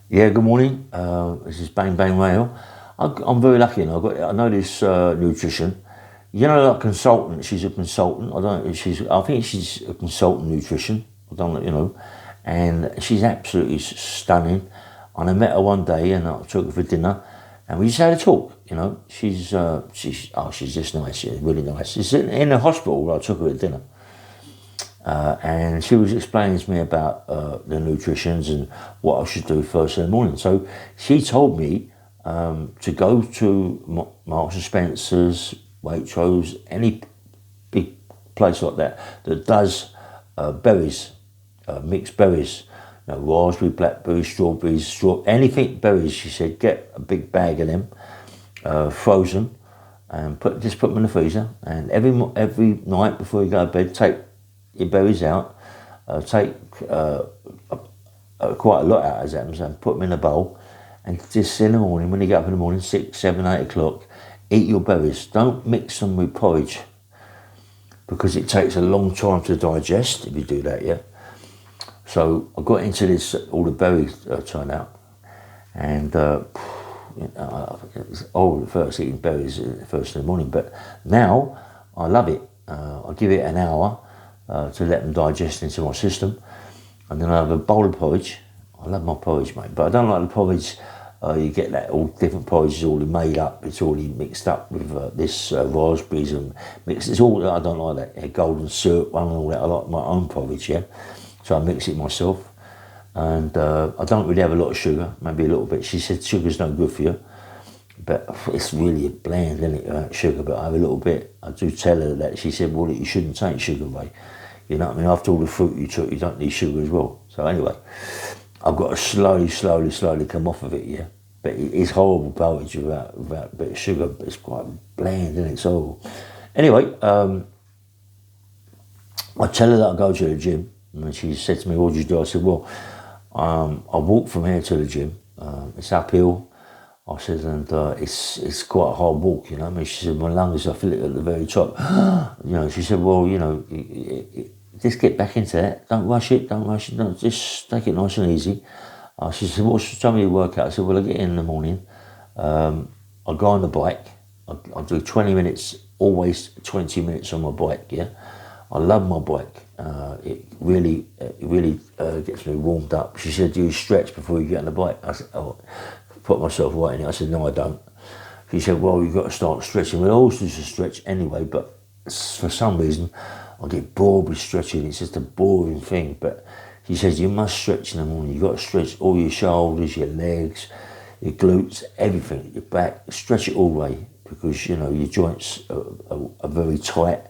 Yeah, good morning. This is Bang Bang Rail. I'm very lucky, and I know this nutrition. You know, like consultant. She's a consultant. I don't. She's. I think she's a consultant nutrition. I don't know. And she's absolutely stunning. And I met her one day, and I took her for dinner, and we just had a talk. She's just nice. She's really nice. She's in the hospital where I took her to dinner. And she was explaining to me about the nutritions and what I should do first in the morning. So she told me to go to Marks and Spencer's, Waitrose, any big place like that does berries, mixed berries, raspberry, blackberry, strawberries, anything berries. She said get a big bag of them, frozen, and put them in the freezer. And every night before you go to bed, take your berries out, take quite a lot out of them and put them in a bowl, and just in the morning, when you get up in the morning, 6, 7, 8 o'clock, eat your berries. Don't mix them with porridge because it takes a long time to digest if you do that, yeah? So I got into this, all the berries turned out, and it was old at first, eating berries first in the morning, but now I love it. I give it an hour to let them digest into my system, and then I have a bowl of porridge. I love my porridge, mate, but I don't like the porridge. You get that all different porridge is already made up. It's already mixed up with this raspberries and mixed. It's all I don't like that golden syrup one and all that. I like my own porridge, yeah. So I mix it myself, and I don't really have a lot of sugar. Maybe a little bit. She said sugar's no good for you, but it's really bland, isn't it? Sugar, but I have a little bit. I do tell her that. She said, "Well, you shouldn't take sugar away." You know what I mean? After all the fruit you took, you don't need sugar as well. So anyway, I've got to slowly come off of it, yeah. But it's horrible porridge without a bit of sugar. But it's quite bland, isn't it? So anyway, I tell her that I go to the gym, and she said to me, "What do you do?" I said, "Well, I walk from here to the gym. It's uphill." I said, and it's quite a hard walk, you know. I mean, she said, my lungs, I feel it at the very top. She said, well, just get back into that. Don't rush it. Don't, just take it nice and easy. She said, what's some of your workout? I said, well, I get in the morning. I go on the bike. I do 20 minutes, always 20 minutes on my bike, yeah. I love my bike. It really gets me warmed up. She said, do you stretch before you get on the bike? I said, oh. Put myself right in it. I said, no, I don't. She said, well, you've got to start stretching. Well, I always used to stretch anyway, but for some reason, I get bored with stretching. It's just a boring thing. But she says, you must stretch in the morning. You've got to stretch all your shoulders, your legs, your glutes, everything, your back. Stretch it all the way because, your joints are very tight.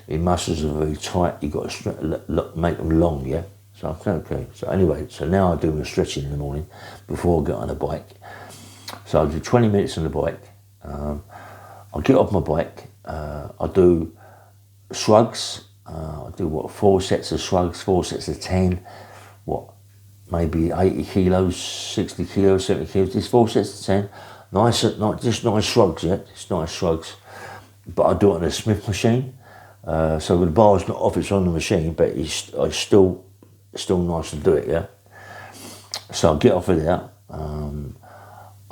Your muscles are very tight. You've got to make them long, yeah? So I said, okay. So anyway, now I do my stretching in the morning before I get on a bike. So I do 20 minutes on the bike. I get off my bike. I do shrugs. I do 4 sets of shrugs, 4 sets of 10. Maybe 80 kilos, 60 kilos, 70 kilos. Just 4 sets of 10. Just nice shrugs, yeah. Just nice shrugs. But I do it on a Smith machine. So the bar's not off, it's on the machine, but it's still nice to do it, yeah. So I get off of there.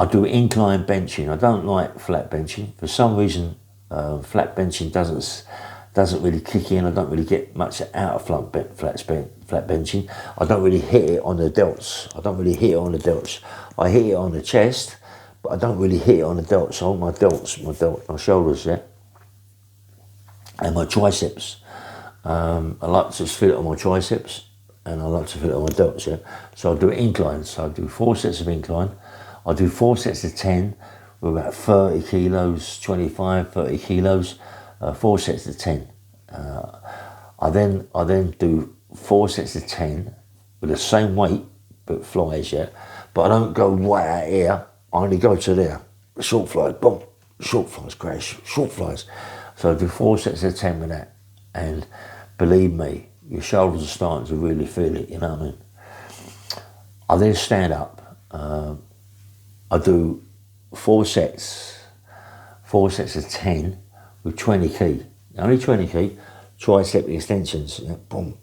I do incline benching. I don't like flat benching. For some reason, flat benching doesn't really kick in. I don't really get much out of flat benching. I don't really hit it on the delts. I hit it on the chest, but I don't really hit it on the delts. So my shoulders, yeah, and my triceps. I like to feel it on my triceps, and I like to feel it on my delts, yeah. So I do inclines. So I do 4 sets of incline. I do 4 sets of 10 with about 30 kilos, 25, 30 kilos, 4 sets of 10. I then do 4 sets of 10 with the same weight, but flies, yeah. But I don't go way out here. I only go to there. Short flies, boom. Short flies, crash. Short flies. So I do 4 sets of 10 with that. And believe me, your shoulders are starting to really feel it, you know what I mean? I then stand up. I do 4 sets of 10 with 20 key. Only 20 key, tricep extensions. Yeah, boom,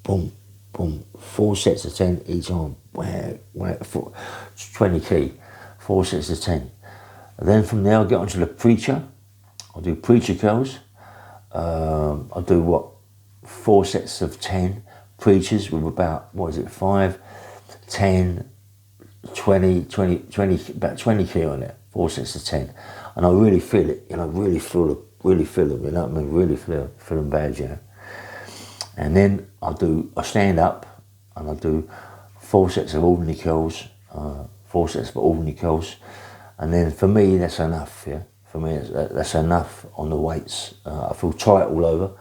boom, boom, 4 sets of 10 each arm, whack, whack, 20 key, 4 sets of 10. And then from there I'll get onto the preacher. I'll do preacher curls. I'll do 4 sets of 10 preachers with about, 5, 10, 20, about 20 key on it, 4 sets of 10. And I really feel it, really feel them, you know what I mean, really feel them bad, you know. And then I stand up and I'll do 4 sets of ordinary curls, 4 sets of ordinary curls. And then for me, that's enough, yeah. For me, that's enough on the weights. I feel tight all over.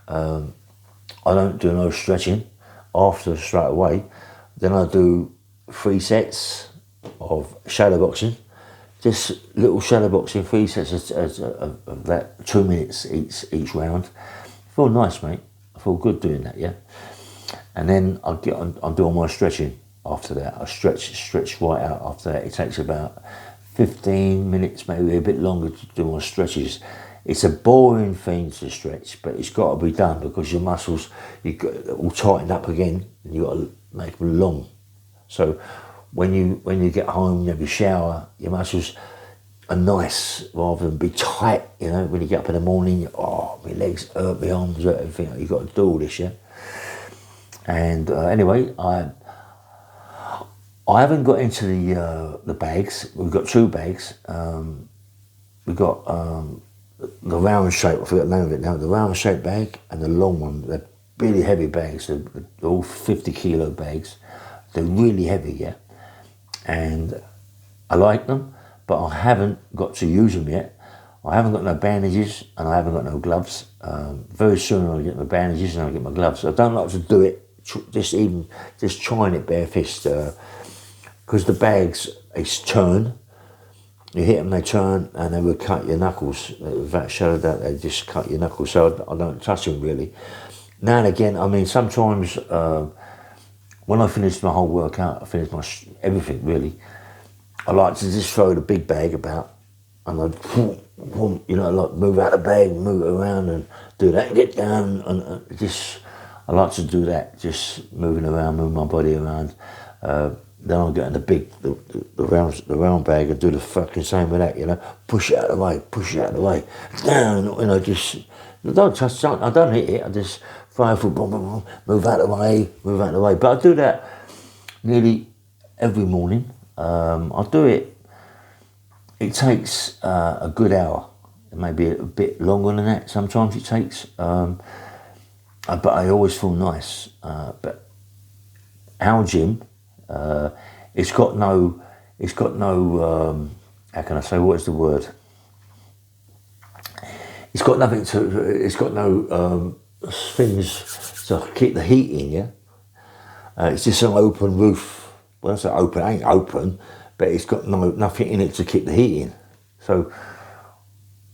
I don't do no stretching after straight away. Then I do 3 sets of shadow boxing. Just little shadow boxing, 3 sets of that, 2 minutes each round. I feel nice, mate. I feel good doing that, yeah. And then I'll do all my stretching after that. I stretch right out after that. It takes about 15 minutes, maybe a bit longer to do my stretches. It's a boring thing to stretch, but it's got to be done because your muscles, you got all tightened up again, and you got to make them long. So when you get home, you have your shower, your muscles are nice rather than be tight. You know, when you get up in the morning, my legs hurt, my arms hurt, everything. You got to do all this, yeah. And anyway, I haven't got into the bags. We've got 2 bags. We've got the round shape, I forget the name of it now, the round shape bag and the long one. They're really heavy bags. They're all 50 kilo bags. They're really heavy, yeah. And I like them, but I haven't got to use them yet. I haven't got no bandages and I haven't got no gloves. Very soon I'll get my bandages and I'll get my gloves. I don't like to do it, just trying it bare fist, because the bags, they turn. You hit them, they turn, and they will cut your knuckles. That showed that they just cut your knuckles, so I don't touch them really. Now and again, I mean, sometimes when I finish my whole workout, I finish my everything really, I like to just throw the big bag about, and I like move out the bag, move it around, and do that, and get down, and just I like to do that, just moving around, moving my body around. Then I'll get in the round bag and do the fucking same with that, you know. Push it out of the way, down, you know, just, I don't touch, I don't hit it, I just fire foot, boom, boom, boom, move out of the way. But I do that nearly every morning. I do it, it takes a good hour. It may be a bit longer than that, sometimes it takes, but I always feel nice. But our gym, it's got no, how can I say, what is the word? It's got no things to keep the heat in, yeah? It's just an open roof. Well, it's open, it ain't open, but it's got nothing in it to keep the heat in. So,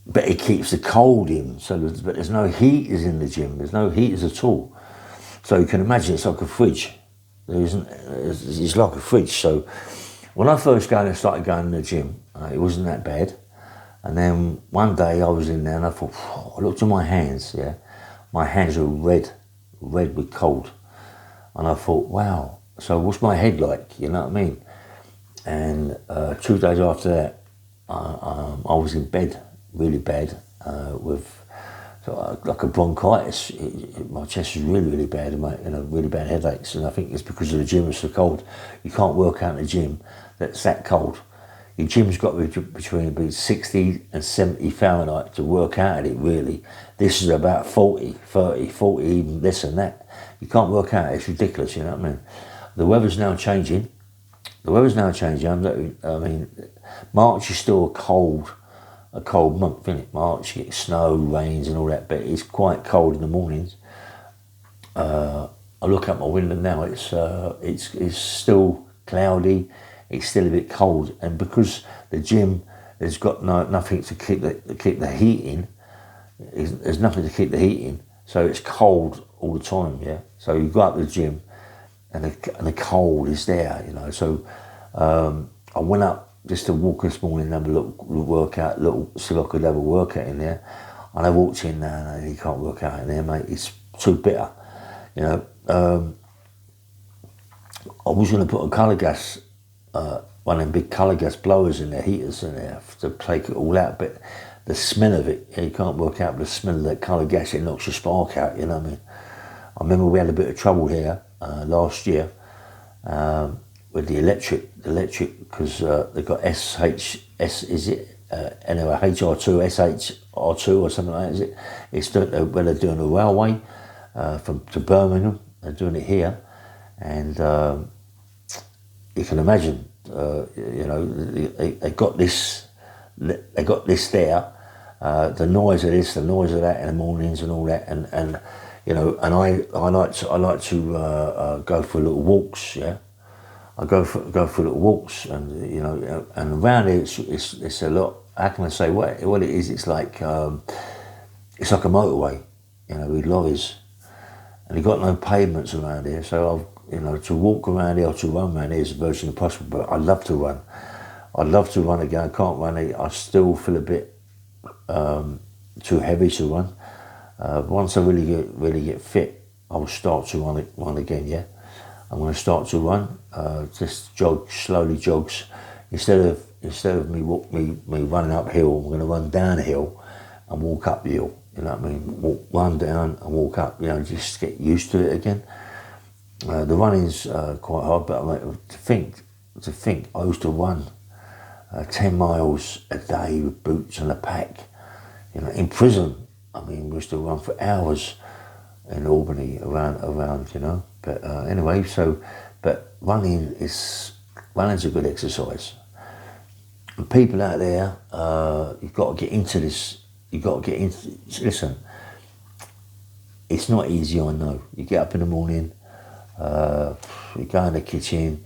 but it keeps the cold in, but there's no heaters in the gym, there's no heaters at all. So you can imagine it's like a fridge. It's like a fridge. So when I first started going to the gym, it wasn't that bad. And then one day I was in there and I thought, I looked at my hands, yeah. My hands were red with cold. And I thought, wow, so what's my head like, you know what I mean? And 2 days after that, I was in bed, really bad, with like a bronchitis. My chest was really bad, and really bad headaches. And I think it's because of the gym is so cold. You can't work out in the gym that's that cold. Your gym's got to be between 60 and 70 Fahrenheit to work out at it, really. This is about 40, even this and that. You can't work out, it's ridiculous, you know what I mean? The weather's now changing. I mean, March is still a cold month, isn't it? March, you get snow, rains and all that, but it's quite cold in the mornings. I look out my window now, it's still cloudy, it's still a bit cold, and because the gym has got nothing to keep the heat in, there's nothing to keep the heat in, so it's cold all the time, yeah? So you go up to the gym and the cold is there, you know, so I went up just to walk this morning and have a little workout, so I could have a workout in there. And I walked in there and you can't work out in there, mate. It's too bitter, you know. I was going to put a colour gas, one of them big colour gas blowers in there, heaters in there, to take it all out, but the smell of it, you can't work out the smell of that colour gas, it knocks your spark out, you know what I mean? I remember we had a bit of trouble here last year with the electric, because they've got anyway, HR2, SHR2 or something like that, is it? It's when they're doing a railway to Birmingham, they're doing it here, and you can imagine, they got this there, the noise of this, the noise of that in the mornings and all that, and I like to go for little walks, yeah. I go for little walks, and and around here it's a lot. How can I say what it is? It's like a motorway, with lorries, and you've got no pavements around here. So to walk around here or to run around here is virtually impossible. But I love to run. I'd love to run again. I can't run it. I still feel a bit too heavy to run. Once I really get fit, I will start to run again. Yeah, I'm going to start to run. Just slowly jogs. Instead of me running uphill, I'm going to run down a hill and walk up the hill. You know what I mean? Run down and walk up. Just get used to it again. The running's quite hard, but to think I used to run 10 miles a day with boots and a pack. In prison, we used to run for hours in Albany around. But anyway, but running's a good exercise. And people out there, you've got to get into this. Listen, it's not easy, I know. You get up in the morning, you go in the kitchen,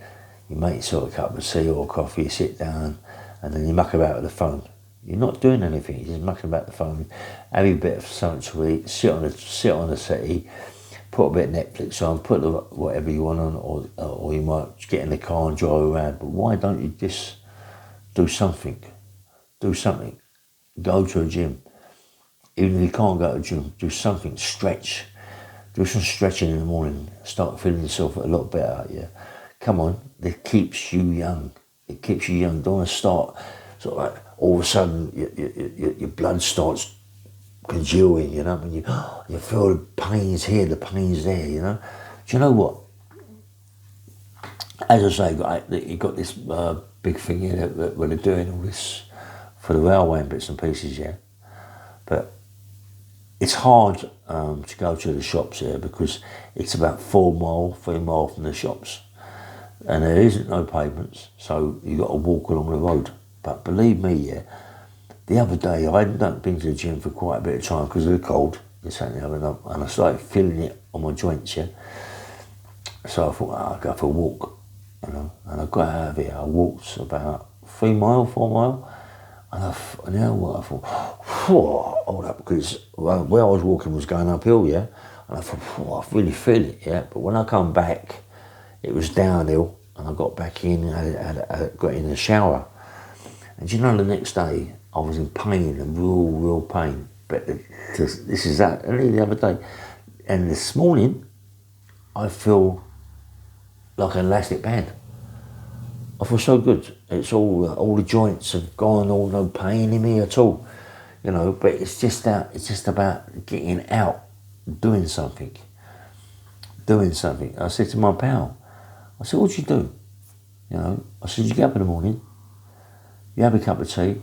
you make yourself a cup of tea or coffee, you sit down, and then you muck about with the phone. You're not doing anything, you're just mucking about the phone, have a bit of something to eat, sit on the settee, put a bit of Netflix on, put whatever you want on, or you might get in the car and drive around. But why don't you just do something? Do something. Go to a gym. Even if you can't go to a gym, do something. Stretch. Do some stretching in the morning. Start feeling yourself a lot better. Yeah. Come on. It keeps you young. It keeps you young. Don't want to start sort of like all of a sudden your blood starts congealing, when you feel the pains here, the pains there, Do you know what? As I say, you got this big thing here that they're doing all this for the railway and bits and pieces, yeah. But it's hard to go to the shops here because it's about 3 mile from the shops, and there isn't no pavements, so you got to walk along the road. But believe me, yeah. The other day, I hadn't been to the gym for quite a bit of time because of the cold, and I started feeling it on my joints, yeah. So I thought, I'll go for a walk, and I got out of here. I walked about 4 mile, and you know what, I thought, hold up, because where I was walking was going uphill, yeah, and I thought, I really feel it, yeah. But when I come back, it was downhill, and I got back in and got in the shower. And the next day, I was in pain, and real pain. But this is that. Only the other day. And this morning, I feel like an elastic band. I feel so good. It's all the joints have gone, no pain in me at all. But it's just about getting out, doing something. I said to my pal, I said, what do you do? I said, you get up in the morning, you have a cup of tea,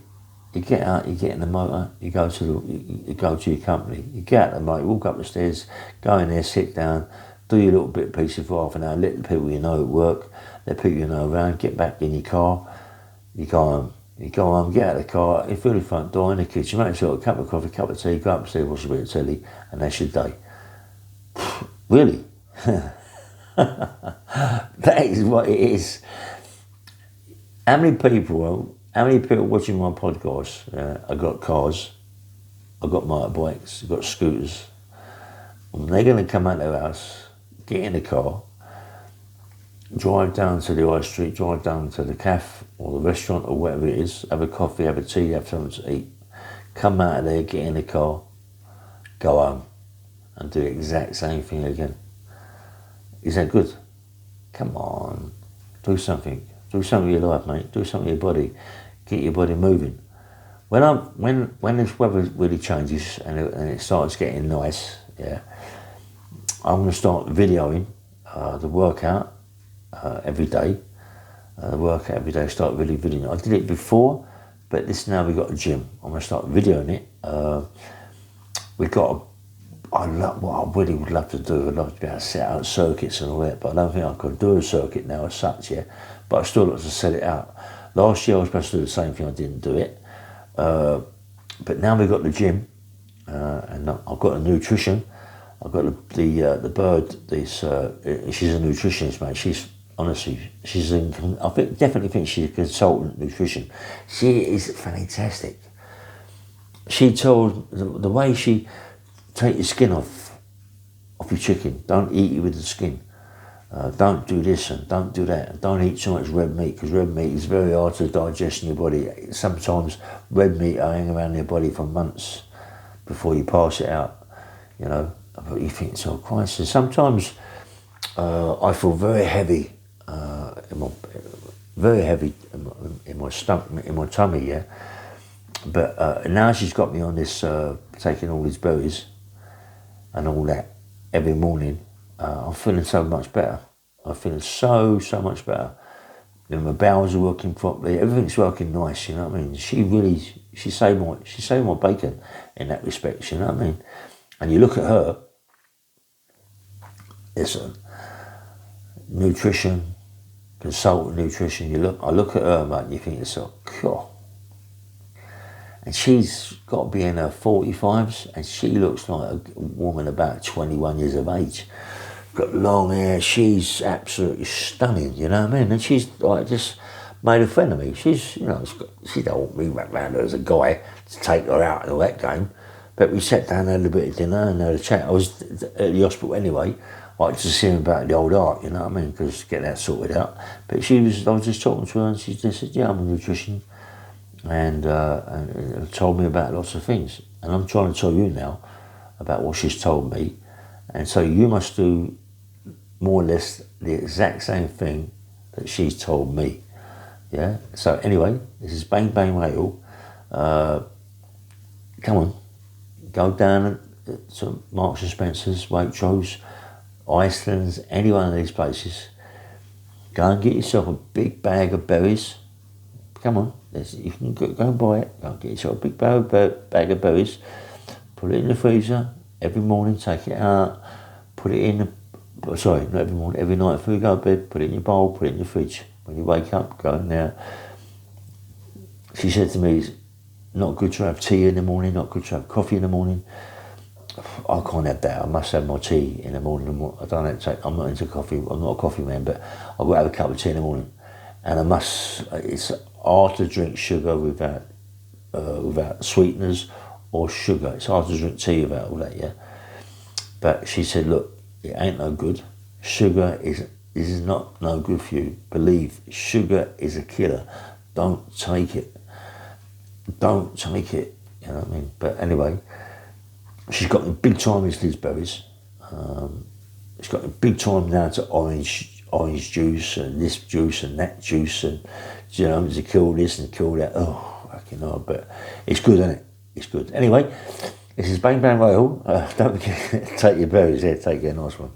you get out, you get in the motor, you go to your company, you get out the motor, walk up the stairs, go in there, sit down, do your little bit piece for half an hour, let the people you know at work, let people you know around, get back in your car, you go home, get out of the car, you fill the front door, in the kitchen, make yourself a cup of coffee, cup of tea, go upstairs, watch a bit of telly, and that's your day. Really? That is what it is. How many people watching my podcast? I got cars, I got motorbikes, I got scooters. And they're going to come out of their house, get in the car, drive down to the high street, drive down to the cafe or the restaurant or whatever it is, have a coffee, have a tea, have something to eat, come out of there, get in the car, go home and do the exact same thing again. Is that good? Come on, do something. Do something with your life, mate. Do something with your body. Get your body moving. When this weather really changes and it starts getting nice, yeah, I'm going to start videoing the workout every day. Start really videoing. I did it before, but now we've got a gym. I'm going to start videoing it. We've got what I really would love to do. I'd love to be able to set out circuits and all that, but I don't think I could do a circuit now as such, yeah. But I still like to set it out. Last year I was supposed to do the same thing, I didn't do it. But now we've got the gym, and I've got a nutrition. I've got the bird. She's a nutritionist, mate. Definitely think she's a consultant nutrition. She is fantastic. She told the way she take your skin off your chicken. Don't eat it with the skin. Don't do this and don't do that. And don't eat so much red meat, because red meat is very hard to digest in your body. Sometimes red meat will hang around your body for months before you pass it out. You know, but you think, so Christ. Sometimes I feel very heavy, in my stomach, in my tummy. Yeah, but now she's got me on this taking all these berries and all that every morning. I'm feeling so much better. I'm feeling so much better. And my bowels are working properly. Everything's working nice. You know what I mean? She saved my bacon in that respect. You know what I mean? And you look at her. Listen, nutrition, consultant nutrition. I look at her, mate, and you think to yourself, God. And she's got to be in her 45s, and she looks like a woman about 21 years of age. Got long hair. She's absolutely stunning. You know what I mean? And she's like just made a friend of me. She's, you know, she don't want me back round her as a guy to take her out and all that game. But we sat down, had a bit of dinner, and had a chat. I was at the hospital anyway. Like to see him about the old art, you know what I mean? Because get that sorted out. But I was just talking to her, and she just said, "Yeah, I'm a nutrition," and told me about lots of things. And I'm trying to tell you now about what she's told me, and so you must do more or less the exact same thing that she's told me. Yeah. So anyway, this is Bang Bang Radio. Come on, go down to Marks and Spencer's, Waitrose, Iceland's, any one of these places. Go and get yourself a big bag of berries. Come on, you can go and buy it. Go and get yourself a big bag of berries. Put it in the freezer every morning. Take it out. Put it in. Sorry, not every morning. Every night before you go to bed, put it in your bowl. Put it in your fridge. When you wake up, go in there. She said to me, "It's not good to have tea in the morning. Not good to have coffee in the morning." I can't have that. I must have my tea in the morning. I'm not into coffee. I'm not a coffee man, but I've got to have a cup of tea in the morning. And it's hard to drink sugar without sweeteners or sugar. It's hard to drink tea without all that, yeah. But she said, look, it ain't no good. Sugar is not no good for you. Believe, sugar is a killer. Don't take it. Don't take it. You know what I mean? But anyway, she's got me big time into these berries. She's got me big time now to orange juice and this juice and that juice, and you know, to kill this and kill that. Oh, fucking hell, but it's good, isn't it? It's good. Anyway, this is Bang Bang Royal. Don't forget, take your berries there, take your nice one.